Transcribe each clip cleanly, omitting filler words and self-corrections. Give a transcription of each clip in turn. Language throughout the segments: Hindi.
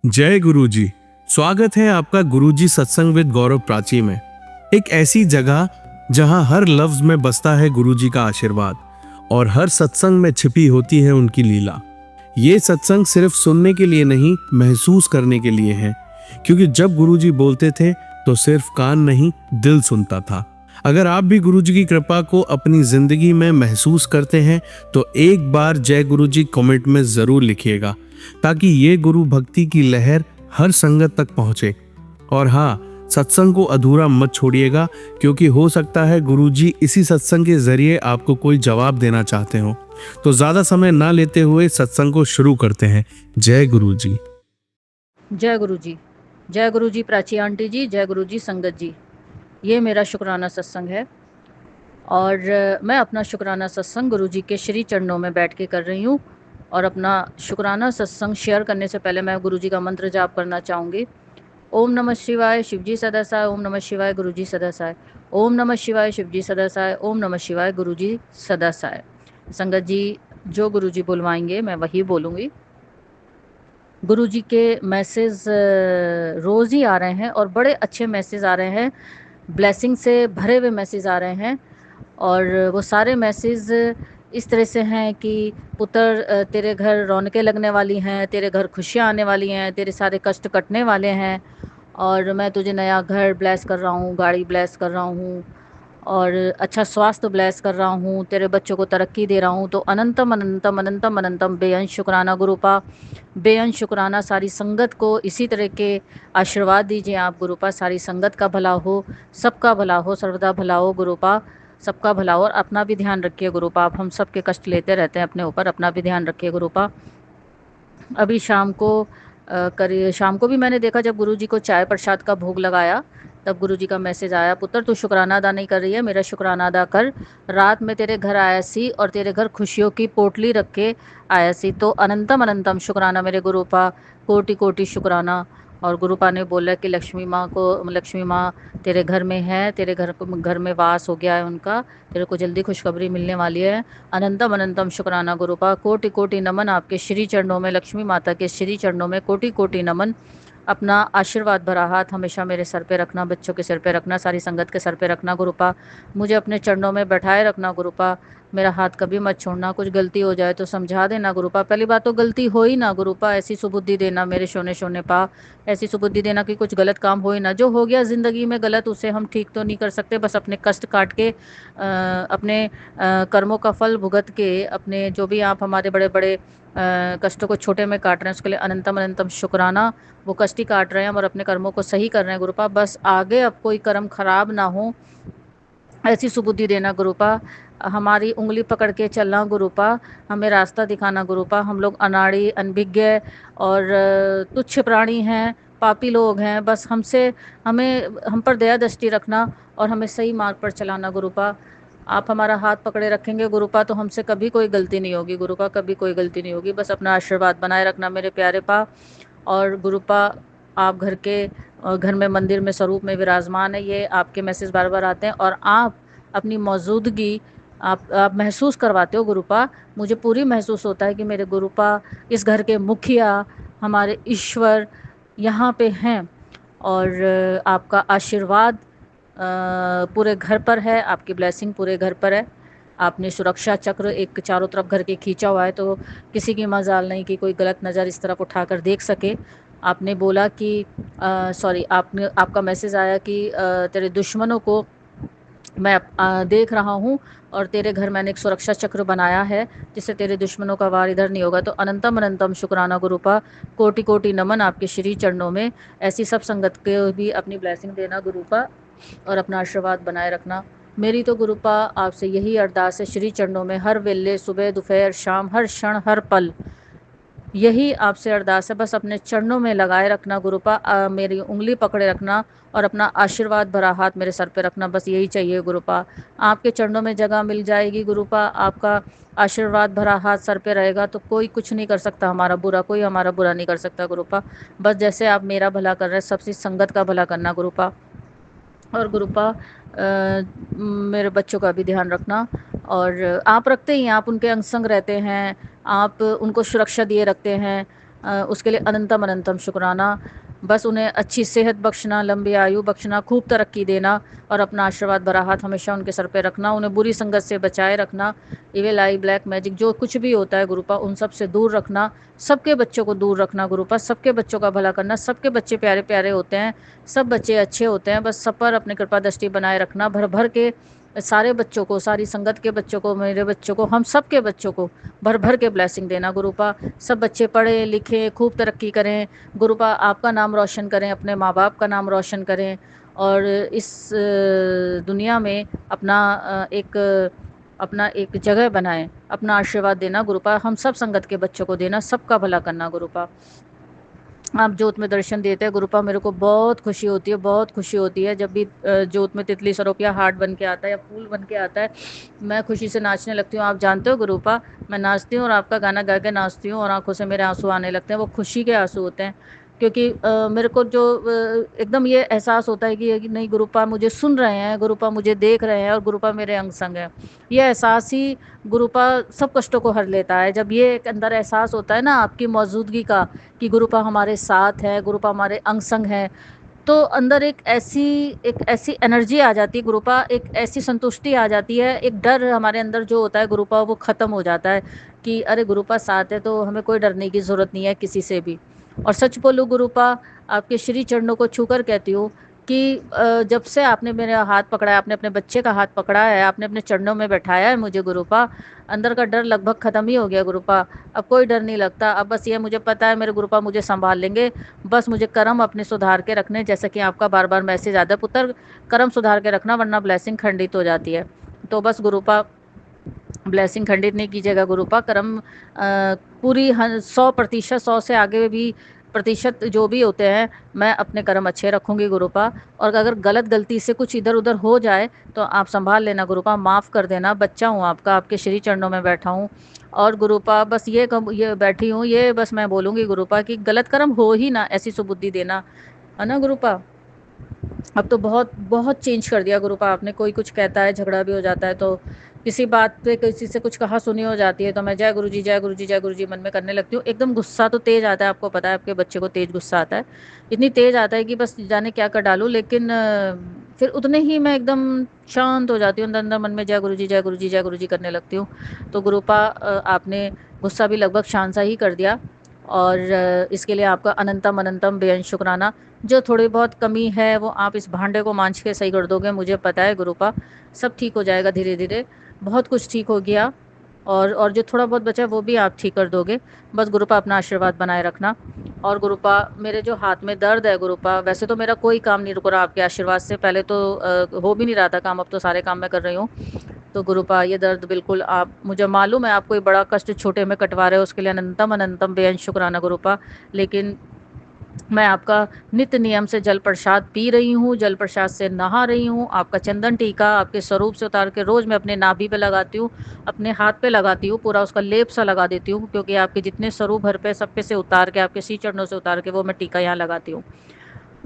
जय गुरुजी। स्वागत है आपका गुरुजी सत्संग विद गौरव प्राची में। एक ऐसी जगह जहां हर लफ्ज में बसता है गुरुजी का आशीर्वाद और हर सत्संग में छिपी होती है उनकी लीला। ये सत्संग सिर्फ सुनने के लिए नहीं, महसूस करने के लिए है, क्योंकि जब गुरुजी बोलते थे तो सिर्फ कान नहीं, दिल सुनता था। अगर आप भी गुरुजी की कृपा को अपनी जिंदगी में महसूस करते हैं तो एक बार जय गुरुजी कमेंट में जरूर लिखिएगा, ताकि ये गुरु भक्ति की लहर हर संगत तक पहुंचे। और हाँ, सत्संग को अधूरा मत छोड़िएगा, क्योंकि हो सकता है गुरुजी इसी सत्संग के जरिए आपको कोई जवाब देना चाहते हो। तो ज्यादा समय ना लेते हुए सत्संग को शुरू करते हैं। जय गुरुजी। जय गुरुजी। जय गुरुजी प्राची आंटी जी, जय गुरुजी संगत जी। ये मेरा शुक्राना सत्संग है और मैं अपना शुक्राना सत्संग गुरुजी के श्री चरणों में बैठ के कर रही हूँ। और अपना शुक्राना सत्संग शेयर करने से पहले मैं गुरुजी का मंत्र जाप करना चाहूँगी। ओम नमः शिवाय, शिवजी सदा साय। ओम नमः शिवाय, गुरुजी सदा साय। ओम नमः शिवाय, शिवजी सदा साय। ओम नमः शिवाय, गुरुजी सदा साय। संगत जी, जो गुरुजी बुलवाएंगे मैं वही बोलूँगी। गुरुजी के मैसेज रोज़ ही आ रहे हैं और बड़े अच्छे मैसेज आ रहे हैं, ब्लेसिंग से भरे हुए मैसेज आ रहे हैं। और वो सारे मैसेज इस तरह से हैं कि पुत्र, तेरे घर रौनकें लगने वाली हैं, तेरे घर खुशियाँ आने वाली हैं, तेरे सारे कष्ट कटने वाले हैं और मैं तुझे नया घर ब्लेस कर रहा हूँ, गाड़ी ब्लेस कर रहा हूँ और अच्छा स्वास्थ्य ब्लेस कर रहा हूँ, तेरे बच्चों को तरक्की दे रहा हूँ। तो अनंतम अनंतम अनंतम अनंतम बेअंत शुक्राना गुरुपा, बेअंत शुक्राना। सारी संगत को इसी तरह के आशीर्वाद दीजिए आप गुरुपा। सारी संगत का भला हो, सबका भला हो, सर्वदा भला हो गुरुपा, सबका भला हो। और अपना भी ध्यान रखिए गुरुपा, आप हम सब के कष्ट लेते रहते हैं अपने ऊपर, अपना भी ध्यान रखिए गुरुपा। अभी शाम को भी मैंने देखा, जब गुरुजी को चाय प्रसाद का भोग लगाया तब गुरुजी का मैसेज आया, पुत्र तू शुक्राना अदा नहीं कर रही है, मेरा शुक्राना अदा कर। रात में तेरे घर आया सी और तेरे घर खुशियों की पोटली रख के आया सी। तो अनंतम अनंतम शुक्राना मेरे गुरुपा, कोटि कोटि शुक्राना। और गुरुपा ने बोला कि लक्ष्मी माँ तेरे घर में है, तेरे घर में वास हो गया है उनका, तेरे को जल्दी खुशखबरी मिलने वाली है। अनंतम अनंतम शुक्राना गुरुपा, कोटि कोटि नमन आपके श्री चरणों में, लक्ष्मी माता के श्री चरणों में कोटि कोटि नमन। अपना आशीर्वाद भरा हाथ हमेशा मेरे सर पे रखना, बच्चों के सर पे रखना, सारी संगत के सर पे रखना गुरुपा। मुझे अपने चरणों में बैठाए रखना गुरुपा, मेरा हाथ कभी मत छोड़ना। कुछ गलती हो जाए तो समझा देना गुरुपा। पहली बात तो गलती हो ही ना गुरुपा, ऐसी सुबुद्धि देना मेरे शोने शोने पा, ऐसी सुबुद्धि देना कि कुछ गलत काम हो ही ना। जो हो गया ज़िंदगी में गलत, उसे हम ठीक तो नहीं कर सकते, बस अपने कष्ट काट के अपने कर्मों का फल भुगत के, अपने जो भी आप हमारे बड़े बड़े कष्टों को छोटे में काट रहे हैं उसके लिए अनंतम अनंतम शुक्राना। वो कष्ट ही काट रहे हैं और अपने कर्मों को सही कर रहे हैं गुरुपा। बस आगे अब कोई कर्म खराब ना हो, ऐसी सुबुद्धि देना गुरुपा। हमारी उंगली पकड़ के चलना गुरुपा, हमें रास्ता दिखाना गुरुपा। हम लोग अनाड़ी, अनभिज्ञ और तुच्छ प्राणी हैं, पापी लोग हैं, बस हम पर दया दृष्टि रखना और हमें सही मार्ग पर चलाना गुरुपा। आप हमारा हाथ पकड़े रखेंगे गुरुपा तो हमसे कभी कोई गलती नहीं होगी गुरुपा, कभी कोई गलती नहीं होगी। बस अपना आशीर्वाद बनाए रखना मेरे प्यारे पा। और गुरुपा, आप घर में मंदिर में स्वरूप में विराजमान है, ये आपके मैसेज बार बार आते हैं और आप अपनी मौजूदगी आप महसूस करवाते हो गुरुपा। मुझे पूरी महसूस होता है कि मेरे गुरुपा, इस घर के मुखिया, हमारे ईश्वर यहाँ पे हैं और आपका आशीर्वाद पूरे घर पर है, आपकी ब्लेसिंग पूरे घर पर है। आपने सुरक्षा चक्र एक चारों तरफ घर के खींचा हुआ है, तो किसी की मजाल नहीं कि कोई गलत नज़र इस तरफ उठाकर देख सके। आपने बोला कि आपका मैसेज आया कि तेरे दुश्मनों को मैं देख रहा हूँ और तेरे घर मैंने एक सुरक्षा चक्र बनाया है जिससे तेरे दुश्मनों का वार इधर नहीं होगा। तो अनंतम अनंतम शुक्राना गुरुपा, कोटि कोटि नमन आपके श्री चरणों में। ऐसी सब संगत के भी अपनी ब्लेसिंग देना गुरुपा और अपना आशीर्वाद बनाए रखना। मेरी तो गुरुपा आपसे यही अरदास है, श्री चरणों में हर वेले, सुबह दोपहर शाम, हर क्षण हर पल यही आपसे अरदास है, बस अपने चरणों में लगाए रखना गुरुपा। मेरी उंगली पकड़े रखना और अपना आशीर्वाद भरा हाथ मेरे सर पे रखना, बस यही चाहिए गुरुपा। आपके चरणों में जगह मिल जाएगी गुरुपा, आपका आशीर्वाद भरा हाथ सर पे रहेगा तो कोई कुछ नहीं कर सकता हमारा बुरा, कोई हमारा बुरा नहीं कर सकता गुरुपा। बस जैसे आप मेरा भला कर रहे हैं, सबसे संगत का भला करना गुरुपा। और गुरुपा, मेरे बच्चों का भी ध्यान रखना। और आप रखते ही हैं, आप उनके अंग संग रहते हैं, आप उनको सुरक्षा दिए रखते हैं, उसके लिए अनंतम अनंतम शुक्राना। बस उन्हें अच्छी सेहत बख्शना, लंबी आयु बख्शना, खूब तरक्की देना और अपना आशीर्वाद भरा हाथ हमेशा उनके सर पे रखना। उन्हें बुरी संगत से बचाए रखना, इविल आई, ब्लैक मैजिक, जो कुछ भी होता है गुरुपा, उन सब से दूर रखना। सबके बच्चों को दूर रखना गुरुपा, सबके बच्चों का भला करना। सबके बच्चे प्यारे प्यारे होते हैं, सब बच्चे अच्छे होते हैं, बस सब पर अपनी कृपा दृष्टि बनाए रखना। भर भर के सारे बच्चों को, सारी संगत के बच्चों को, मेरे बच्चों को, हम सब के बच्चों को भर भर के ब्लेसिंग देना गुरुपा। सब बच्चे पढ़े लिखे, खूब तरक्की करें गुरुपा, आपका नाम रोशन करें, अपने माँ बाप का नाम रोशन करें और इस दुनिया में अपना एक जगह बनाएं। अपना आशीर्वाद देना गुरुपा, हम सब संगत के बच्चों को देना, सबका भला करना गुरुपा। आप जोत में दर्शन देते हैं गुरुपा, मेरे को बहुत खुशी होती है, बहुत खुशी होती है जब भी जोत में तितली स्वरूप या हार्ट बन के आता है या फूल बन के आता है, मैं खुशी से नाचने लगती हूँ। आप जानते हो गुरुपा, मैं नाचती हूँ और आपका गाना गा के नाचती हूँ और आंखों से मेरे आंसू आने लगते हैं। वो खुशी के आंसू होते हैं, क्योंकि मेरे को जो एकदम ये एहसास होता है कि नहीं, गुरुपा मुझे सुन रहे हैं, गुरुपा मुझे देख रहे हैं और गुरुपा मेरे अंग संग है। ये एहसास ही गुरुपा सब कष्टों को हर लेता है। जब ये एक अंदर एहसास होता है ना आपकी मौजूदगी का, कि गुरुपा हमारे साथ है, गुरुपा हमारे अंग संग है, तो अंदर एक ऐसी एनर्जी आ जाती है गुरुपा, एक ऐसी संतुष्टि आ जाती है, एक डर हमारे अंदर जो होता है गुरुपा वो ख़त्म हो जाता है कि अरे गुरुपा साथ है तो हमें कोई डरने की ज़रूरत नहीं है किसी से भी। और सच बोलूँ गुरुपा, आपके श्री चरणों को छूकर कहती हूँ कि जब से आपने मेरा हाथ पकड़ा है, आपने अपने बच्चे का हाथ पकड़ा है, आपने अपने चरणों में बैठाया है मुझे गुरुपा, अंदर का डर लगभग ख़त्म ही हो गया गुरुपा। अब कोई डर नहीं लगता। अब बस ये मुझे पता है मेरे गुरुपा मुझे संभाल लेंगे। बस मुझे कर्म अपने सुधार के रखने, जैसे कि आपका बार बार मैसेज आता है, पुत्र कर्म सुधार के रखना वरना ब्लेसिंग खंडित हो जाती है। तो बस गुरुपा ब्लेसिंग खंडित नहीं कीजिएगा गुरुपा, कर्म पूरी 100%, 100 से आगे भी प्रतिशत जो भी होते हैं, मैं अपने कर्म अच्छे रखूंगी गुरुपा। और अगर गलती से कुछ इधर उधर हो जाए तो आप संभाल लेना गुरुपा, माफ़ कर देना, बच्चा हूँ आपका, आपके श्री चरणों में बैठा हूँ। और गुरुपा बस ये बैठी हूँ, ये बस मैं बोलूँगी गुरुपा कि गलत कर्म हो ही ना, ऐसी सुबुद्धि देना, है ना गुरुपा। अब तो बहुत बहुत चेंज कर दिया गुरुपा आपने। कोई कुछ कहता है, झगड़ा भी हो जाता है, तो किसी बात पे किसी से कुछ कहा सुनी हो जाती है तो मैं जय गुरु जी, जय गुरु जी, जय गुरु जी मन में करने लगती हूँ। एकदम गुस्सा तो तेज आता है, आपको पता है आपके बच्चे को तेज गुस्सा आता है, इतनी तेज आता है कि बस जाने क्या कर डालूं। लेकिन फिर उतने ही मैं एकदम शांत हो जाती हूँ, अंदर अंदर मन में जय गुरु जी, जय गुरु जी, जय गुरु जी करने लगती हूँ। तो गुरुपा आपने गुस्सा भी लगभग शांत सा ही कर दिया और इसके लिए आपका अनंतम अनंतम बेअंत शुक्राना। जो थोड़ी बहुत कमी है वो आप इस भांडे को मांझ के सही कर दोगे, मुझे पता है गुरुपा, सब ठीक हो जाएगा धीरे धीरे। बहुत कुछ ठीक हो गया और जो थोड़ा बहुत बचा है वो भी आप ठीक कर दोगे। बस गुरुपा अपना आशीर्वाद बनाए रखना। और गुरुपा मेरे जो हाथ में दर्द है गुरुपा, वैसे तो मेरा कोई काम नहीं रुक रहा आपके आशीर्वाद से, पहले तो हो भी नहीं रहा था काम, अब तो सारे काम मैं कर रही हूँ। तो गुरुपा ये दर्द बिल्कुल, आप मुझे मालूम है आप कोई बड़ा कष्ट छोटे में कटवा रहे हो, उसके लिए अनंतम अनंतम बेअंत शुक्राना गुरुपा। लेकिन मैं आपका नित्य नियम से जल प्रसाद पी रही हूँ, जल प्रसाद से नहा रही हूँ, आपका चंदन टीका आपके स्वरूप से उतार के रोज मैं अपने नाभि पे लगाती हूँ, अपने हाथ पे लगाती हूँ, पूरा उसका लेप सा लगा देती हूँ, क्योंकि आपके जितने स्वरूप भर पे सब पे से उतार के, आपके श्री चरणों से उतार के वो मैं टीका यहाँ लगाती हूँ।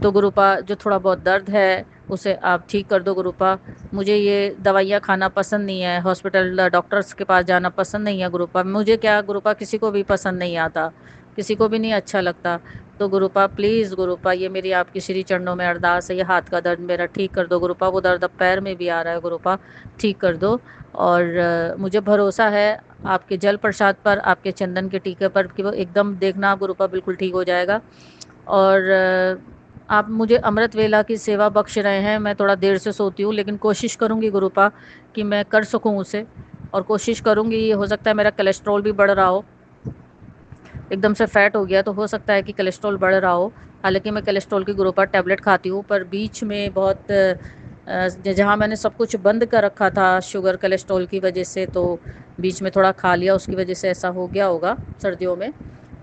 तो गुरुपा जो थोड़ा बहुत दर्द है उसे आप ठीक कर दो गुरुपा। मुझे ये दवाइयाँ खाना पसंद नहीं है, हॉस्पिटल डॉक्टर्स के पास जाना पसंद नहीं है गुरुपा। मुझे क्या गुरुपा, किसी को भी पसंद नहीं आता, किसी को भी नहीं अच्छा लगता। तो गुरुपा प्लीज़ गुरुपा, ये मेरी आपकी श्री चरणों में अरदास है, ये हाथ का दर्द मेरा ठीक कर दो गुरुपा। वो दर्द अब पैर में भी आ रहा है गुरुपा, ठीक कर दो। और मुझे भरोसा है आपके जल प्रसाद पर, आपके चंदन के टीके पर कि वो एकदम देखना आप गुरुपा बिल्कुल ठीक हो जाएगा। और आप मुझे अमृत वेला की सेवा बख्श रहे हैं। मैं थोड़ा देर से सोती हूँ लेकिन कोशिश करूँगी गुरुपा कि मैं कर सकूँ उसे, और कोशिश करूँगी। ये हो सकता है मेरा कोलेस्ट्रॉल भी बढ़ रहा हो, एकदम से फैट हो गया तो हो सकता है कि कोलेस्ट्रॉल बढ़ रहा हो। हालांकि मैं कोलेस्ट्रॉल की गुरुपा टैबलेट खाती हूँ, पर बीच में बहुत जहाँ मैंने सब कुछ बंद कर रखा था शुगर कोलेस्ट्रॉल की वजह से, तो बीच में थोड़ा खा लिया, उसकी वजह से ऐसा हो गया होगा सर्दियों में।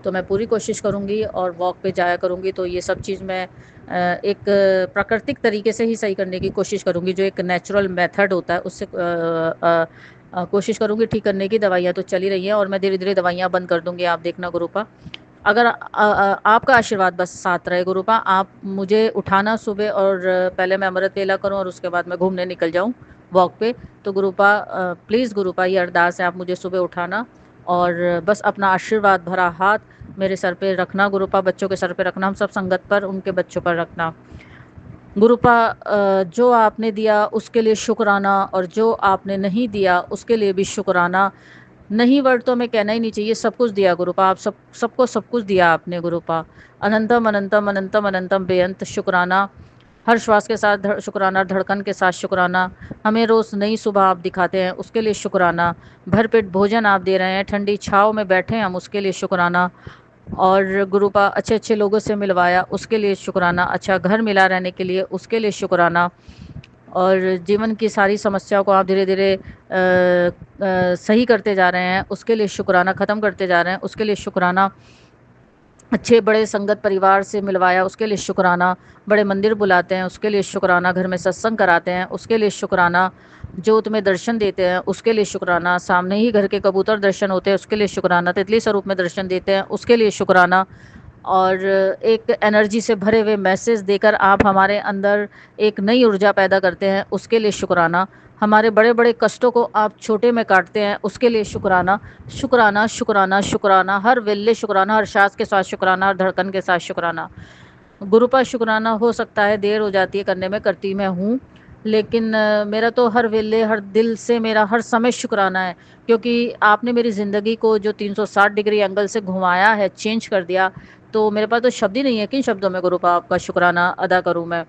तो मैं पूरी कोशिश करूँगी और वॉक पे जाया करूँगी, तो ये सब चीज़ मैं एक प्राकृतिक तरीके से ही सही करने की कोशिश करूँगी, जो एक नेचुरल मेथड होता है उससे कोशिश करूँगी ठीक करने की। दवाइयाँ तो चली रही हैं और मैं धीरे धीरे दवाइयाँ बंद कर दूँगी, आप देखना गुरुपा। अगर आपका आशीर्वाद बस साथ रहे गुरुपा, आप मुझे उठाना सुबह, और पहले मैं अमृत वेला करूं और उसके बाद मैं घूमने निकल जाऊं वॉक पे। तो गुरुपा प्लीज़ गुरुपा ये अरदास है, आप मुझे सुबह उठाना और बस अपना आशीर्वाद भरा हाथ मेरे सर पे रखना गुरुपा, बच्चों के सर पे रखना, हम सब संगत पर, उनके बच्चों पर रखना गुरुपा। जो आपने दिया उसके लिए शुक्राना, और जो आपने नहीं दिया उसके लिए भी शुक्राना। नहीं वर्ड तो हमें कहना ही नहीं चाहिए, सब कुछ दिया गुरुपा, आप सबको सब कुछ दिया आपने गुरुपा। अनंतम अनंतम अनंतम अनंतम बेअंत शुक्राना। हर श्वास के साथ शुक्राना, धड़कन के साथ शुक्राना। हमें रोज़ नई सुबह आप दिखाते हैं, उसके लिए शुक्राना। भरपेट भोजन आप दे रहे हैं, ठंडी छाँव में बैठे हैं हम, उसके लिए शुक्राना। और गुरुपा अच्छे अच्छे लोगों से मिलवाया, उसके लिए शुक्राना। अच्छा घर मिला रहने के लिए, उसके लिए शुक्राना। और जीवन की सारी समस्याओं को आप धीरे धीरे सही करते जा रहे हैं, उसके लिए शुक्राना। ख़त्म करते जा रहे हैं, उसके लिए शुक्राना। अच्छे बड़े संगत परिवार से मिलवाया, उसके लिए शुक्राना। बड़े मंदिर बुलाते हैं, उसके लिए शुक्राना। घर में सत्संग कराते हैं, उसके लिए शुक्राना। ज्योत में दर्शन देते हैं, उसके लिए शुक्राना। सामने ही घर के कबूतर दर्शन होते हैं, उसके लिए शुक्राना। तितली स्वरूप में दर्शन देते हैं, उसके लिए शुक्राना। और एक एनर्जी से भरे हुए मैसेज देकर आप हमारे अंदर एक नई ऊर्जा पैदा करते हैं, उसके लिए शुक्राना। हमारे बड़े बड़े कष्टों को आप छोटे में काटते हैं, उसके लिए शुक्राना। शुक्राना शुक्राना शुक्राना, हर वेल्ले शुक्राना, हर सांस के साथ शुक्राना, हर धड़कन के साथ शुक्राना गुरुपा। शुक्राना हो सकता है देर हो जाती है करने में, करती मैं हूँ, लेकिन मेरा तो हर वेले हर दिल से मेरा हर समय शुक्राना है, क्योंकि आपने मेरी ज़िंदगी को जो 360 डिग्री एंगल से घुमाया है, चेंज कर दिया। तो मेरे पास तो शब्द ही नहीं है, किन शब्दों में गुरुपा आपका शुक्राना अदा करूँ मैं।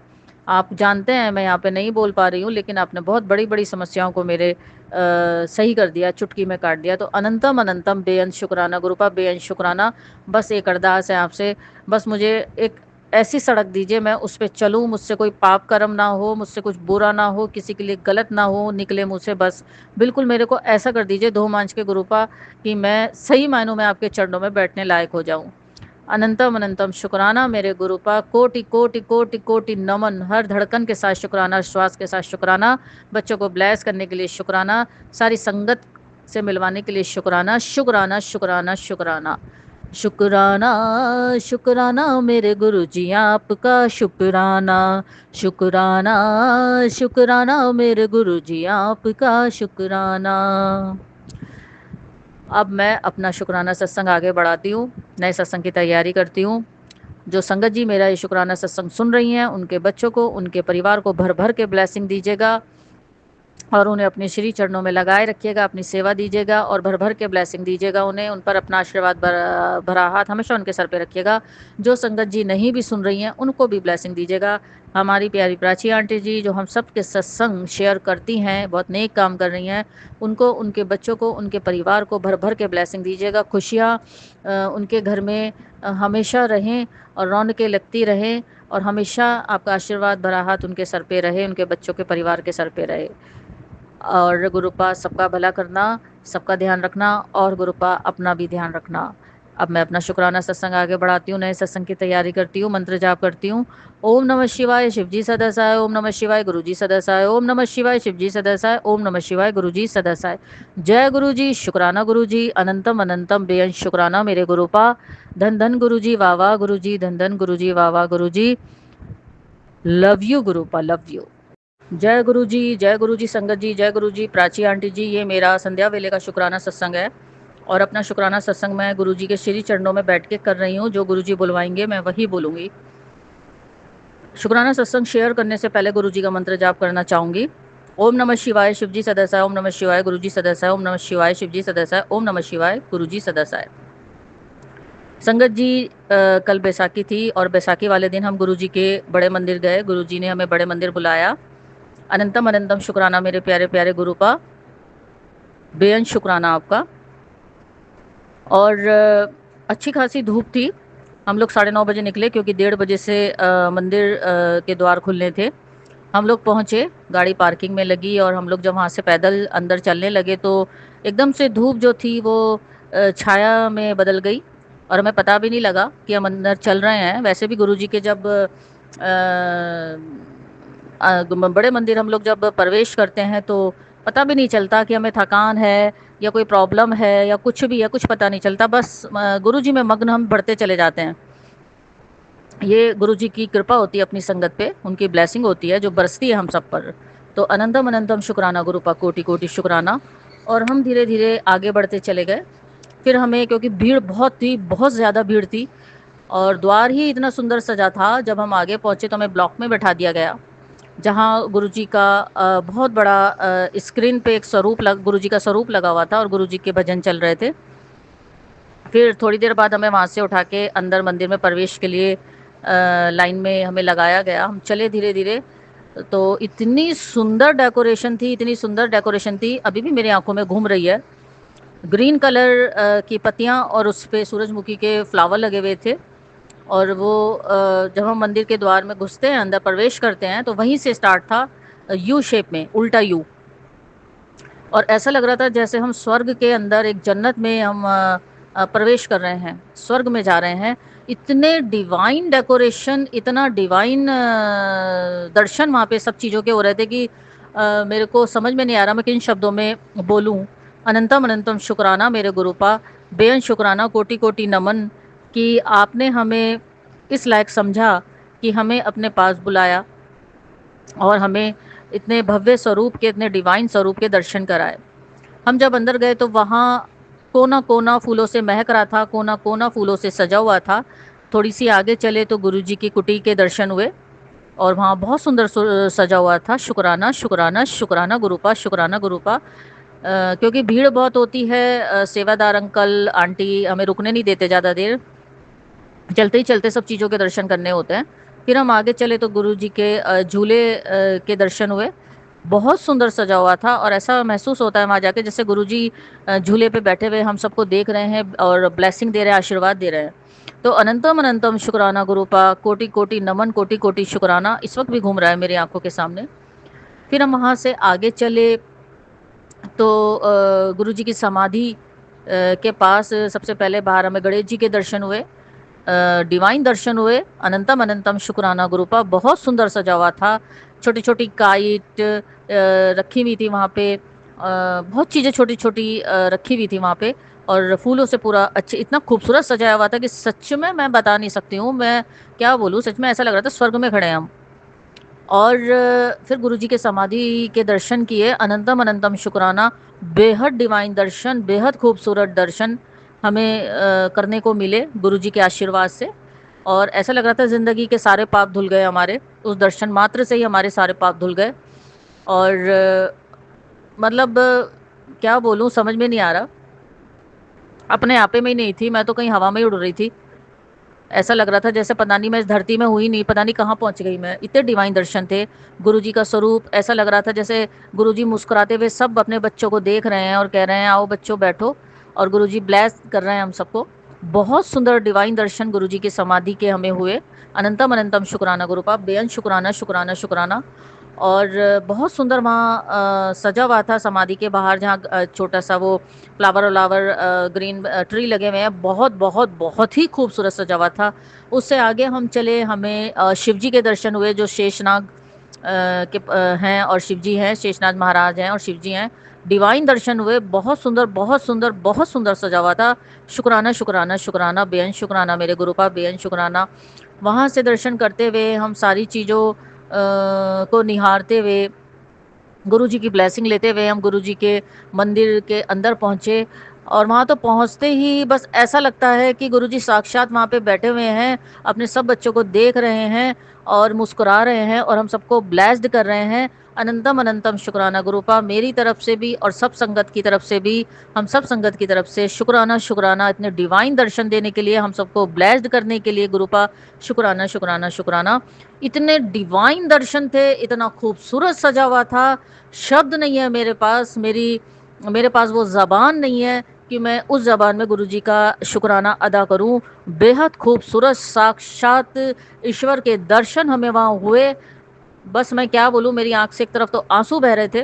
आप जानते हैं मैं यहाँ पे नहीं बोल पा रही हूँ, लेकिन आपने बहुत बड़ी बड़ी समस्याओं को मेरे सही कर दिया, चुटकी में काट दिया। तो अनंतम अनंतम बेअंत शुक्राना गुरुपा, बेअंत शुक्राना। बस एक अरदास है आपसे, बस मुझे एक ऐसी सड़क दीजिए, मैं उस पे चलूँ, मुझसे कोई पाप कर्म ना हो, मुझसे कुछ बुरा ना हो, किसी के लिए गलत ना हो निकले मुँह से। बस बिल्कुल मेरे को ऐसा कर दीजिए धो मांझ के गुरुपा, कि मैं सही मायनों में आपके चरणों में बैठने लायक हो जाऊँ। अनंतम अनंतम शुक्राना मेरे गुरुपा, कोटि कोटि कोटि कोटि नमन। हर धड़कन के साथ शुक्राना, श्वास के साथ शुक्राना। बच्चों को ब्लेस करने के लिए शुक्राना, सारी संगत से मिलवाने के लिए शुक्राना। शुक्राना शुक्राना शुक्राना शुक्राना शुक्राना मेरे गुरुजी आपका शुक्राना। शुक्राना शुक्राना मेरे गुरुजी आपका शुक्राना। अब मैं अपना शुक्राना सत्संग आगे बढ़ाती हूँ, नए सत्संग की तैयारी करती हूँ। जो संगत जी मेरा ये शुक्राना सत्संग सुन रही हैं, उनके बच्चों को, उनके परिवार को भर भर के ब्लेसिंग दीजिएगा, और उन्हें अपने श्री चरणों में लगाए रखिएगा, अपनी सेवा दीजिएगा, और भर भर के ब्लेसिंग दीजिएगा उन्हें, उन पर अपना आशीर्वाद भरा हाथ हमेशा उनके सर पे रखिएगा। जो संगत जी नहीं भी सुन रही हैं, उनको भी ब्लेसिंग दीजिएगा। हमारी प्यारी प्राची आंटी जी जो हम सब के सत्संग शेयर करती हैं, बहुत नेक काम कर रही हैं, उनको, उनके बच्चों को, उनके परिवार को भर भर के ब्लेसिंग दीजिएगा। खुशियाँ उनके घर में हमेशा रहें, और रौनकें लगती रहें, और हमेशा आपका आशीर्वाद भरा हाथ उनके सर पे रहे, उनके बच्चों के परिवार के सर पे रहे। और गुरुपा सबका भला करना, सबका ध्यान रखना, और गुरुपा अपना भी ध्यान रखना। अब मैं अपना शुक्राना सत्संग आगे बढ़ाती हूँ, नए सत्संग की तैयारी करती हूँ, मंत्र जाप करती हूँ। ओम नमः शिवाय शिवजी सदसाय, ओम नमः शिवाय गुरुजी सदसाय, ओम नमः शिवाय शिवजी सदसाय, ओम नमः शिवाय गुरुजी सदसाय। जय गुरुजी, शुक्राना गुरुजी, अनंतम अनंतम बेअंत शुक्राना मेरे गुरुपा। धन धन गुरुजी, वाह वाह गुरुजी, धन धन गुरुजी, वाह वाह गुरुजी। Love you Gurupa, love you. जय गुरु जी संगत जी, जय गुरु जी प्राची आंटी जी। ये मेरा संध्या वेले का शुक्राना सत्संग है, और अपना शुक्राना सत्संग मैं गुरु जी के श्री चरणों में बैठ के कर रही हूँ। जो गुरु जी बुलवाएंगे मैं वही बोलूँगी। शुक्राना सत्संग शेयर करने से पहले गुरु जी का मंत्र जाप करना चाहूँगी। ओम नमः शिवाय शिवजी सदसाय, ओम नमः शिवाय गुरु जी सदसाय, ओम नमः शिवाय शिवजी सदसाय, ओम नमः शिवाय गुरु जी सदसाय। संगत जी कल बैसाखी थी, और बैसाखी वाले दिन हम गुरु जी के बड़े मंदिर गए, गुरु जी ने हमें बड़े मंदिर बुलाया। अनंतम अनंतम शुक्राना मेरे प्यारे प्यारे गुरुपा, बेअंत शुक्राना आपका। और अच्छी खासी धूप थी, हम लोग 9:30 बजे निकले, क्योंकि 1:30 बजे से मंदिर के द्वार खुलने थे। हम लोग पहुँचे, गाड़ी पार्किंग में लगी, और हम लोग जब वहाँ से पैदल अंदर चलने लगे तो एकदम से धूप जो थी वो छाया में बदल गई, और हमें पता भी नहीं लगा कि हम अंदर चल रहे हैं। वैसे भी गुरुजी के जब बड़े मंदिर हम लोग जब प्रवेश करते हैं तो पता भी नहीं चलता कि हमें थकान है या कोई प्रॉब्लम है या कुछ भी है, कुछ पता नहीं चलता। बस गुरुजी में मग्न हम बढ़ते चले जाते हैं। ये गुरुजी की कृपा होती है अपनी संगत पे, उनकी ब्लेसिंग होती है जो बरसती है हम सब पर। तो अनंतम अनंतम शुक्राना गुरुपा, कोटि कोटि शुक्राना। और हम धीरे धीरे आगे बढ़ते चले गए। फिर हमें, क्योंकि भीड़ बहुत थी, बहुत ज़्यादा भीड़ थी, और द्वार ही इतना सुंदर सजा था, जब हम आगे पहुँचे तो हमें ब्लॉक में बैठा दिया गया, जहाँ गुरुजी का बहुत बड़ा स्क्रीन पे एक गुरुजी का स्वरूप लगा हुआ था और गुरुजी के भजन चल रहे थे। फिर थोड़ी देर बाद हमें वहाँ से उठा के अंदर मंदिर में प्रवेश के लिए लाइन में हमें लगाया गया। हम चले धीरे धीरे, तो इतनी सुंदर डेकोरेशन थी, इतनी सुंदर डेकोरेशन थी, अभी भी मेरी आंखों में घूम रही है। ग्रीन कलर की पत्तियाँ और उस पे सूरजमुखी के फ्लावर लगे हुए थे। और वो जब हम मंदिर के द्वार में घुसते हैं, अंदर प्रवेश करते हैं, तो वहीं से स्टार्ट था यू शेप में, उल्टा यू। और ऐसा लग रहा था जैसे हम स्वर्ग के अंदर एक जन्नत में हम प्रवेश कर रहे हैं, स्वर्ग में जा रहे हैं। इतने डिवाइन डेकोरेशन, इतना डिवाइन दर्शन वहाँ पे सब चीज़ों के हो रहे थे कि मेरे को समझ में नहीं आ रहा मैं किन शब्दों में बोलूँ। अनंतम अनंतम शुक्राना मेरे गुरुपा, बेअंत शुक्राना, कोटि कोटि नमन कि आपने हमें इस लायक समझा कि हमें अपने पास बुलाया और हमें इतने भव्य स्वरूप के, इतने डिवाइन स्वरूप के दर्शन कराए। हम जब अंदर गए तो वहाँ कोना कोना फूलों से महक रहा था, कोना कोना फूलों से सजा हुआ था। थोड़ी सी आगे चले तो गुरुजी की कुटी के दर्शन हुए, और वहाँ बहुत सुंदर सजा हुआ था, शुक्राना शुक्राना शुक्राना गुरुपा, शुक्राना गुरुपा। क्योंकि भीड़ बहुत होती है, सेवादार अंकल आंटी हमें रुकने नहीं देते ज़्यादा देर, चलते ही चलते सब चीज़ों के दर्शन करने होते हैं। फिर हम आगे चले तो गुरुजी के झूले के दर्शन हुए। बहुत सुंदर सजा हुआ था, और ऐसा महसूस होता है वहाँ जाके जैसे गुरुजी झूले पे बैठे हुए हम सबको देख रहे हैं और ब्लेसिंग दे रहे हैं, आशीर्वाद दे रहे हैं। तो अनंतम अनंतम शुक्राना गुरुपा, कोटि कोटि नमन, कोटि कोटि शुक्राना इस वक्त भी घूम रहा है मेरी आंखों के सामने। फिर हम वहाँ से आगे चले तो गुरुजी की समाधि के पास सबसे पहले बाहर हमें गणेश जी के दर्शन हुए, डिवाइन दर्शन हुए। अनंतम अनंतम शुक्राना गुरुपा, बहुत सुंदर सजा हुआ था। छोटी छोटी काइट रखी हुई थी वहाँ पे, बहुत चीज़ें छोटी छोटी रखी हुई थी वहाँ पे, और फूलों से पूरा अच्छे, इतना खूबसूरत सजाया हुआ था कि सच में मैं बता नहीं सकती हूँ, मैं क्या बोलूँ, सच में ऐसा लग रहा था स्वर्ग में खड़े हैं हम। और फिर गुरुजी के समाधि के दर्शन किए। अनंतम अनंतम शुक्राना, बेहद डिवाइन दर्शन, बेहद खूबसूरत दर्शन हमें करने को मिले गुरुजी के आशीर्वाद से। और ऐसा लग रहा था ज़िंदगी के सारे पाप धुल गए हमारे, उस दर्शन मात्र से ही हमारे सारे पाप धुल गए। और मतलब क्या बोलूँ, समझ में नहीं आ रहा, अपने आपे में ही नहीं थी मैं, तो कहीं हवा में ही उड़ रही थी। ऐसा लग रहा था जैसे पता नहीं मैं इस धरती में हुई नहीं, पता नहीं कहाँ पहुँच गई मैं। इतने डिवाइन दर्शन थे। गुरुजी का स्वरूप ऐसा लग रहा था जैसे गुरुजी मुस्कुराते हुए सब अपने बच्चों को देख रहे हैं और कह रहे हैं आओ बच्चों बैठो, और गुरुजी ब्लेस कर रहे हैं हम सबको। बहुत सुंदर डिवाइन दर्शन गुरुजी की समाधि के हमें हुए। अनंतम अनंतम शुक्राना गुरुपा, बेअंत शुक्राना शुक्राना शुक्राना। और बहुत सुंदर वहाँ सजा हुआ था समाधि के बाहर, जहाँ छोटा सा वो फ्लावर व्लावर ग्रीन ट्री लगे हुए हैं, बहुत बहुत बहुत ही खूबसूरत सजा हुआ था। उससे आगे हम चले, हमें शिव जी के दर्शन हुए, जो शेषनाग हैं, और शिव जी हैं, शेषनाग महाराज हैं और शिव जी हैं। डिवाइन दर्शन हुए, बहुत सुंदर बहुत सुंदर बहुत सुंदर सजा हुआ था। शुक्राना शुक्राना शुक्राना, बेअंत शुक्राना मेरे गुरुपा, बेअंत शुक्राना। वहाँ से दर्शन करते हुए हम सारी चीज़ों को निहारते हुए, गुरुजी की ब्लेसिंग लेते हुए हम गुरुजी के मंदिर के अंदर पहुँचे। और वहाँ तो पहुँचते ही बस ऐसा लगता है कि गुरुजी साक्षात वहाँ पे बैठे हुए हैं, अपने सब बच्चों को देख रहे हैं और मुस्कुरा रहे हैं और हम सबको ब्लेस्ड कर रहे हैं। अनंतम अनंतम शुक्राना गुरुपा, मेरी तरफ से भी और सब संगत की तरफ से भी, हम सब संगत की तरफ से शुक्राना शुक्राना, इतने डिवाइन दर्शन देने के लिए, हम सबको ब्लेस्ड करने के लिए गुरुपा, शुक्राना शुक्राना शुक्राना। इतने डिवाइन दर्शन थे, इतना खूबसूरत सजा हुआ था, शब्द नहीं है मेरे पास, मेरे पास वो ज़बान नहीं है कि मैं उस ज़बान में गुरुजी का शुक्राना अदा करूं। बेहद खूबसूरत साक्षात ईश्वर के दर्शन हमें वहाँ हुए। बस मैं क्या बोलूं, मेरी आंख से एक तरफ तो आंसू बह रहे थे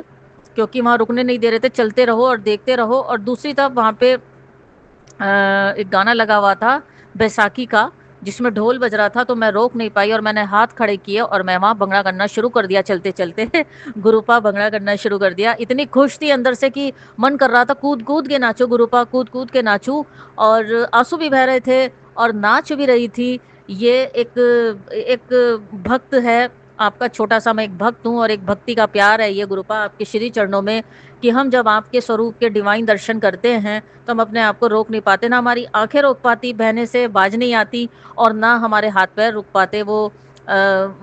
क्योंकि वहाँ रुकने नहीं दे रहे थे, चलते रहो और देखते रहो, और दूसरी तरफ वहाँ पे एक गाना लगा हुआ था बैसाखी का, जिसमें ढोल बज रहा था, तो मैं रोक नहीं पाई और मैंने हाथ खड़े किए और मैं वहाँ भंगड़ा करना शुरू कर दिया चलते चलते गुरुपा भंगड़ा करना शुरू कर दिया। इतनी खुश थी अंदर से कि मन कर रहा था कूद कूद के नाचो गुरुपा, कूद कूद के नाचूं, और आंसू भी बह रहे थे और नाच भी रही थी। ये एक एक भक्त है, आपका छोटा सा मैं एक भक्त हूँ और एक भक्ति का प्यार है ये गुरुपा आपके श्री चरणों में, कि हम जब आपके स्वरूप के डिवाइन दर्शन करते हैं तो हम अपने आप को रोक नहीं पाते, ना हमारी आंखें रोक पाती, बहने से बाज नहीं आती, और ना हमारे हाथ पैर रुक पाते। वो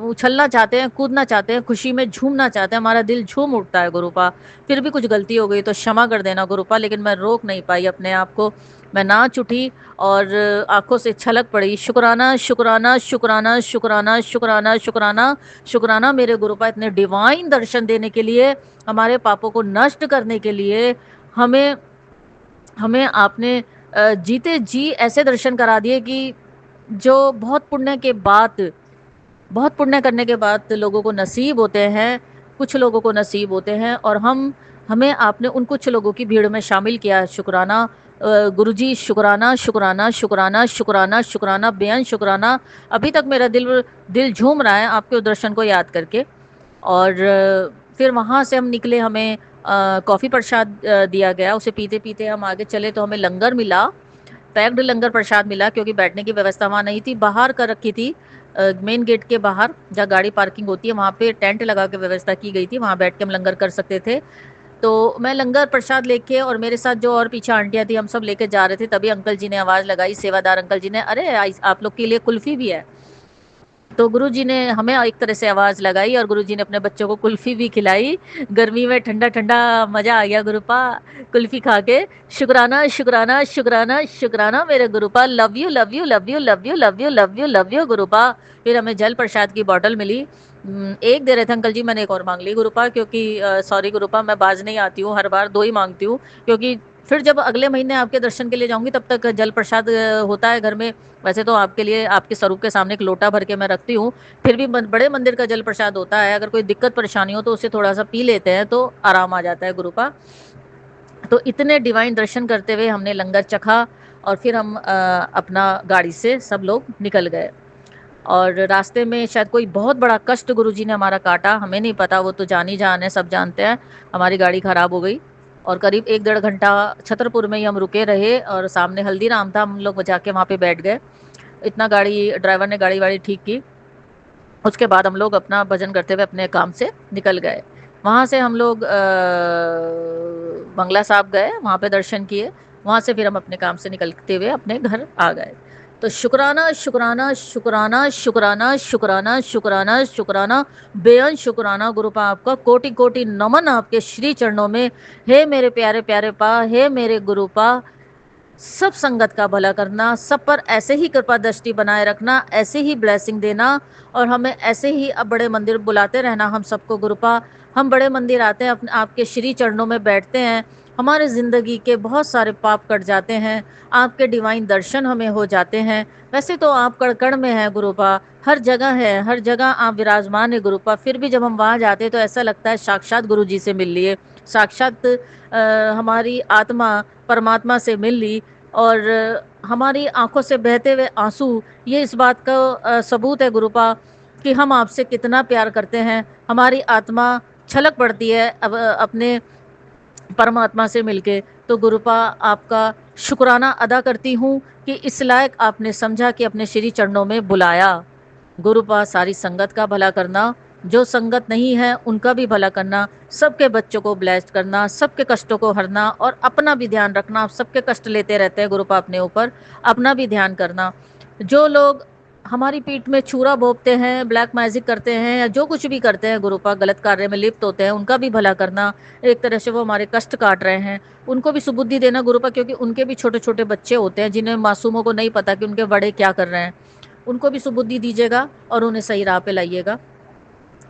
उछलना चाहते हैं, कूदना चाहते हैं, खुशी में झूमना चाहते हैं, हमारा दिल झूम उठता है गुरुपा। फिर भी कुछ गलती हो गई तो क्षमा कर देना गुरुपा, लेकिन मैं रोक नहीं पाई अपने आप को, मैं नाच उठी और आंखों से छलक पड़ी। शुक्राना शुक्राना शुक्राना शुक्राना शुक्राना शुक्राना शुक्राना मेरे गुरुपा, इतने डिवाइन दर्शन देने के लिए, हमारे पापों को नष्ट करने के लिए। हमें हमें आपने जीते जी ऐसे दर्शन करा दिए कि जो बहुत पुण्य करने के बाद लोगों को नसीब होते हैं, कुछ लोगों को नसीब होते हैं, और हमें आपने उन कुछ लोगों की भीड़ में शामिल किया है। शुक्राना गुरुजी, शुक्राना शुक्राना शुक्राना शुक्राना शुक्राना बेअंत शुक्राना। अभी तक मेरा दिल दिल झूम रहा है आपके उस दर्शन को याद करके। और फिर वहाँ से हम निकले, हमें कॉफ़ी प्रसाद दिया गया, उसे पीते पीते हम आगे चले तो हमें लंगर मिला, पैक्ड लंगर प्रसाद मिला, क्योंकि बैठने की व्यवस्था वहाँ नहीं थी, बाहर कर रखी थी। मेन गेट के बाहर जहाँ गाड़ी पार्किंग होती है वहाँ पे टेंट लगा के व्यवस्था की गई थी, वहाँ बैठ के हम लंगर कर सकते थे। तो मैं लंगर प्रसाद लेके और मेरे साथ जो और पीछे आंटियाँ थी, हम सब लेके जा रहे थे, तभी अंकल जी ने आवाज़ लगाई, सेवादार अंकल जी ने, अरे आप लोग के लिए कुल्फ़ी भी है। तो गुरुजी ने हमें एक तरह से आवाज़ लगाई और गुरुजी ने अपने बच्चों को कुल्फ़ी भी खिलाई। गर्मी में ठंडा ठंडा मज़ा आ गया गुरुपा कुल्फ़ी खा के। शुक्राना शुक्राना शुक्राना शुक्राना मेरे Gurupa, love you love you love you love you love you love you love you Gurupa. फिर हमें जल प्रसाद की बॉटल मिली, एक दे रहे थे अंकल जी, मैंने एक और मांग ली गुरुपा, क्योंकि सॉरी गुरुपा, मैं बाज नहीं आती हूँ, हर बार दो ही मांगती हूँ, क्योंकि फिर जब अगले महीने आपके दर्शन के लिए जाऊंगी तब तक जल प्रसाद होता है घर में। वैसे तो आपके लिए आपके स्वरूप के सामने एक लोटा भर के मैं रखती हूँ, फिर भी बड़े मंदिर का जल प्रसाद होता है, अगर कोई दिक्कत परेशानी हो तो उसे थोड़ा सा पी लेते हैं तो आराम आ जाता है गुरुपा। तो इतने डिवाइन दर्शन करते हुए हमने लंगर चखा और फिर हम अपना गाड़ी से सब लोग निकल गए। और रास्ते में शायद कोई बहुत बड़ा कष्ट गुरुजी ने हमारा काटा, हमें नहीं पता, वो तो जान ही जान है, सब जानते हैं। हमारी गाड़ी खराब हो गई और करीब 1 डेढ़ घंटा छतरपुर में ही हम रुके रहे, और सामने हल्दीराम था, हम लोग जाके वहाँ पे बैठ गए। इतना गाड़ी ड्राइवर ने गाड़ी वाड़ी ठीक की, उसके बाद हम लोग अपना भजन करते हुए अपने काम से निकल गए। वहाँ से हम लोग बंगला साहब गए, वहाँ पे दर्शन किए, वहाँ से फिर हम अपने काम से निकलते हुए अपने घर आ गए। तो शुक्राना शुक्राना शुक्राना शुक्राना शुक्राना शुक्राना शुक्राना बेअंत शुक्राना गुरुपा, आपका कोटि कोटि नमन आपके श्री चरणों में। हे मेरे प्यारे प्यारे पा, हे मेरे गुरुपा, सब संगत का भला करना, सब पर ऐसे ही कृपा दृष्टि बनाए रखना, ऐसे ही ब्लेसिंग देना, और हमें ऐसे ही अब बड़े मंदिर बुलाते रहना हम सबको गुरुपा। हम बड़े मंदिर आते हैं, अपने आपके श्री चरणों में बैठते हैं, हमारे ज़िंदगी के बहुत सारे पाप कट जाते हैं, आपके डिवाइन दर्शन हमें हो जाते हैं। वैसे तो आप कण कण में हैं गुरुपा, हर जगह है, हर जगह आप विराजमान है गुरुपा, फिर भी जब हम वहाँ जाते हैं तो ऐसा लगता है साक्षात गुरु जी से मिल लिए, साक्षात हमारी आत्मा परमात्मा से मिल ली। और हमारी आंखों से बहते हुए आंसू ये इस बात का सबूत है गुरुपा कि हम आपसे कितना प्यार करते हैं। हमारी आत्मा छलक पड़ती है अब अपने परमात्मा से मिलके। तो गुरुपा आपका शुक्राना अदा करती हूँ कि इस लायक आपने समझा कि अपने श्री चरणों में बुलाया। गुरुपा सारी संगत का भला करना, जो संगत नहीं है उनका भी भला करना, सबके बच्चों को ब्लेस्ड करना, सबके कष्टों को हरना, और अपना भी ध्यान रखना। आप सबके कष्ट लेते रहते हैं गुरुपा अपने ऊपर, अपना भी ध्यान करना। जो लोग हमारी पीठ में छुरा भोंकते हैं, ब्लैक मैजिक करते हैं, या जो कुछ भी करते हैं गुरुपा, गलत कार्य में लिप्त होते हैं, उनका भी भला करना। एक तरह से वो हमारे कष्ट काट रहे हैं, उनको भी सुबुद्धि देना गुरुपा, क्योंकि उनके भी छोटे छोटे बच्चे होते हैं जिन्हें मासूमों को नहीं पता कि उनके बड़े क्या कर रहे हैं। उनको भी सुबुद्धि दीजिएगा और उन्हें सही राह पे लाइएगा।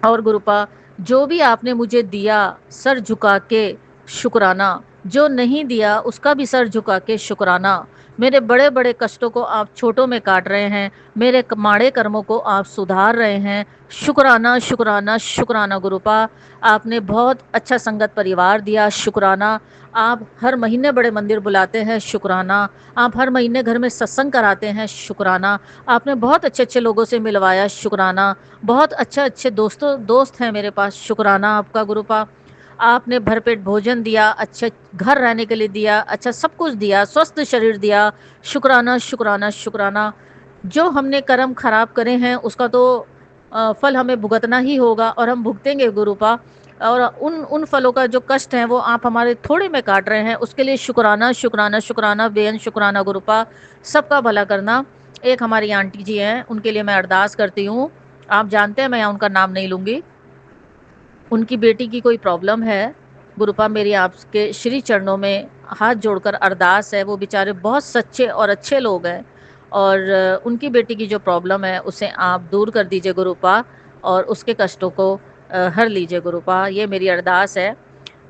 और गुरुपा जो भी आपने मुझे दिया सर झुका के शुक्राना, जो नहीं दिया उसका भी सर झुका के शुक्राना। मेरे बड़े बड़े कष्टों को आप छोटों में काट रहे हैं, मेरे माड़े कर्मों को आप सुधार रहे हैं। शुक्राना शुक्राना शुक्राना गुरुपा, आपने बहुत अच्छा संगत परिवार दिया, शुक्राना। आप हर महीने बड़े मंदिर बुलाते हैं, शुक्राना। आप हर महीने घर में सत्संग कराते हैं, शुक्राना। आपने बहुत अच्छे अच्छे लोगों से मिलवाया, शुक्राना। बहुत अच्छे दोस्त हैं मेरे पास, शुक्राना आपका गुरुपा। आपने भरपेट भोजन दिया, अच्छे घर रहने के लिए दिया, अच्छा सब कुछ दिया, स्वस्थ शरीर दिया, शुक्राना शुक्राना शुक्राना। जो हमने कर्म खराब करे हैं उसका तो फल हमें भुगतना ही होगा और हम भुगतेंगे गुरुपा। और उन उन फलों का जो कष्ट है वो आप हमारे थोड़े में काट रहे हैं, उसके लिए शुक्राना शुक्राना शुक्राना बेअंत शुक्राना गुरुपा। सबका भला करना। एक हमारी आंटी जी हैं, उनके लिए मैं अरदास करती हूँ। आप जानते हैं मैं यहाँ उनका नाम नहीं लूँगी। उनकी बेटी की कोई प्रॉब्लम है गुरुपा, मेरी आपके श्री चरणों में हाथ जोड़कर अरदास है। वो बेचारे बहुत सच्चे और अच्छे लोग हैं और उनकी बेटी की जो प्रॉब्लम है उसे आप दूर कर दीजिए गुरुपा और उसके कष्टों को हर लीजिए गुरुपा। ये मेरी अरदास है।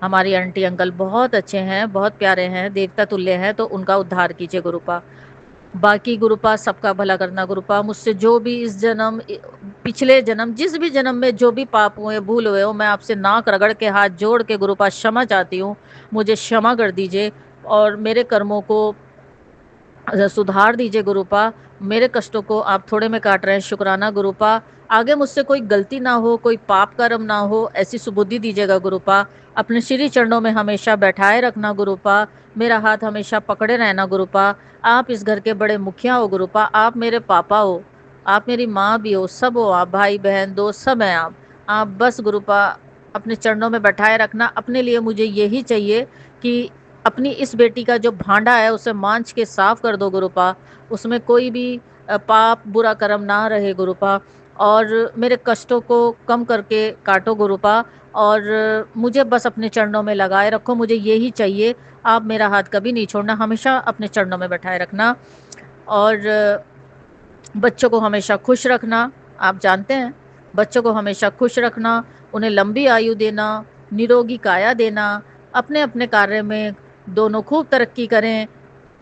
हमारी आंटी अंकल बहुत अच्छे हैं, बहुत प्यारे हैं, देवता तुल्य हैं, तो उनका उद्धार कीजिए गुरुपा। बाकी गुरुपा सबका भला करना गुरुपा। मुझसे जो भी इस जन्म पिछले जन्म जिस भी जन्म में जो भी पाप हुए भूल हुए हो, मैं आपसे नाक रगड़ के हाथ जोड़ के गुरुपा क्षमा चाहती हूँ। मुझे क्षमा कर दीजिए और मेरे कर्मों को सुधार दीजिए गुरुपा। मेरे कष्टों को आप थोड़े में काट रहे हैं, शुक्राना गुरुपा। आगे मुझसे कोई गलती ना हो, कोई पाप कर्म ना हो, ऐसी सुबुद्धि दीजिएगा गुरुपा। अपने श्री चरणों में हमेशा बैठाए रखना गुरुपा। मेरा हाथ हमेशा पकड़े रहना गुरुपा। आप इस घर के बड़े मुखिया हो गुरुपा। आप मेरे पापा हो, आप मेरी माँ भी हो, सब हो आप, भाई बहन दोस्त सब हैं आप बस गुरुपा अपने चरणों में बैठाए रखना। अपने लिए मुझे यही चाहिए कि अपनी इस बेटी का जो भांडा है उसे मांझ के साफ कर दो गुरुपा। उसमें कोई भी पाप बुरा कर्म ना रहे गुरुपा और मेरे कष्टों को कम करके काटो गुरुपा और मुझे बस अपने चरणों में लगाए रखो। मुझे यही चाहिए। आप मेरा हाथ कभी नहीं छोड़ना, हमेशा अपने चरणों में बैठाए रखना और बच्चों को हमेशा खुश रखना। आप जानते हैं बच्चों को हमेशा खुश रखना, उन्हें लंबी आयु देना, निरोगी काया देना, अपने अपने कार्य में दोनों खूब तरक्की करें।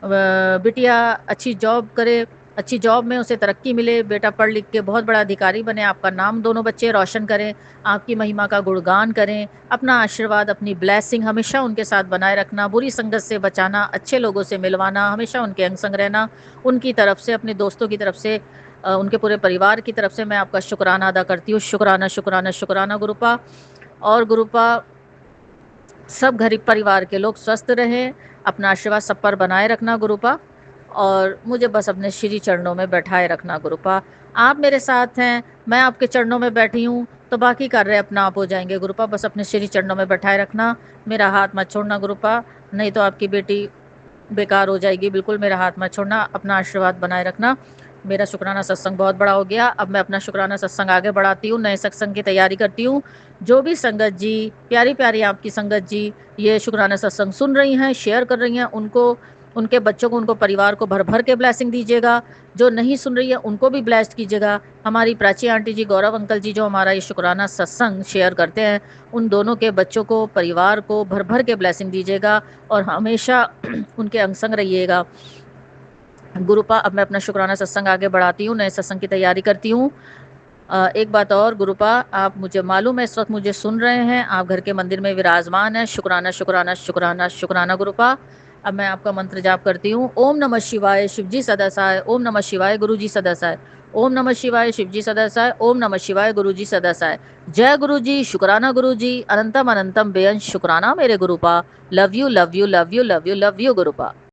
बिटिया अच्छी जॉब करे, अच्छी जॉब में उसे तरक्की मिले, बेटा पढ़ लिख के बहुत बड़ा अधिकारी बने, आपका नाम दोनों बच्चे रोशन करें, आपकी महिमा का गुणगान करें। अपना आशीर्वाद अपनी ब्लेसिंग हमेशा उनके साथ बनाए रखना, बुरी संगत से बचाना, अच्छे लोगों से मिलवाना, हमेशा उनके अंग संग रहना। उनकी तरफ से, अपने दोस्तों की तरफ से, उनके पूरे परिवार की तरफ से मैं आपका शुक्राना अदा करती हूँ। शुक्राना शुक्राना शुक्राना गुरुपा। और गुरुपा सब गरीब परिवार के लोग स्वस्थ रहें, अपना आशीर्वाद सब पर बनाए रखना गुरुपा और मुझे बस अपने श्री चरणों में बैठाए रखना गुरुपा। आप मेरे साथ हैं, मैं आपके चरणों में बैठी हूँ, तो बाकी कार्य अपना आप हो जाएंगे गुरुपा। बस अपने श्री चरणों में बैठाए रखना, मेरा हाथ मत छोड़ना गुरुपा, नहीं तो आपकी बेटी बेकार हो जाएगी। बिल्कुल मेरा हाथ मत छोड़ना, अपना आशीर्वाद बनाए रखना। मेरा शुक्राना सत्संग बहुत बड़ा हो गया, अब मैं अपना शुक्राना सत्संग आगे बढ़ाती हूँ, नए सत्संग की तैयारी करती हूँ। जो भी संगत जी, प्यारी प्यारी आपकी संगत जी ये शुक्राना सत्संग सुन रही हैं, शेयर कर रही हैं, उनको, उनके बच्चों को, उनको परिवार को भर भर के ब्लेसिंग दीजिएगा। जो नहीं सुन रही है उनको भी ब्लेस्ड कीजिएगा। हमारी प्राची आंटी जी, गौरव अंकल जी जो हमारा ये शुक्राना सत्संग शेयर करते हैं, उन दोनों के बच्चों को, परिवार को भर भर के ब्लेसिंग दीजिएगा और हमेशा उनके अंग संग रहिएगा गुरुपा। अब मैं अपना शुक्राना सत्संग आगे बढ़ाती हूँ, नए सत्संग की तैयारी करती हूँ। एक बात और गुरुपा, आप, मुझे मालूम है इस वक्त मुझे सुन रहे हैं, आप घर के मंदिर में विराजमान हैं। शुक्राना शुक्राना शुक्राना शुक्राना गुरुपा। अब मैं आपका मंत्र जाप करती हूँ। ओम नमः शिवाय शिवजी सदासाय, ओम नमः शिवाय गुरुजी सदासाय, ओम नमः शिवाय शिवजी सदासाय, ओम नमः शिवाय गुरुजी सदासाय। जय गुरुजी, शुक्राना गुरुजी, अनंतम अनंतम बेअंत शुक्राना मेरे Gurupa. Love you love you love you love you love you गुरुपा।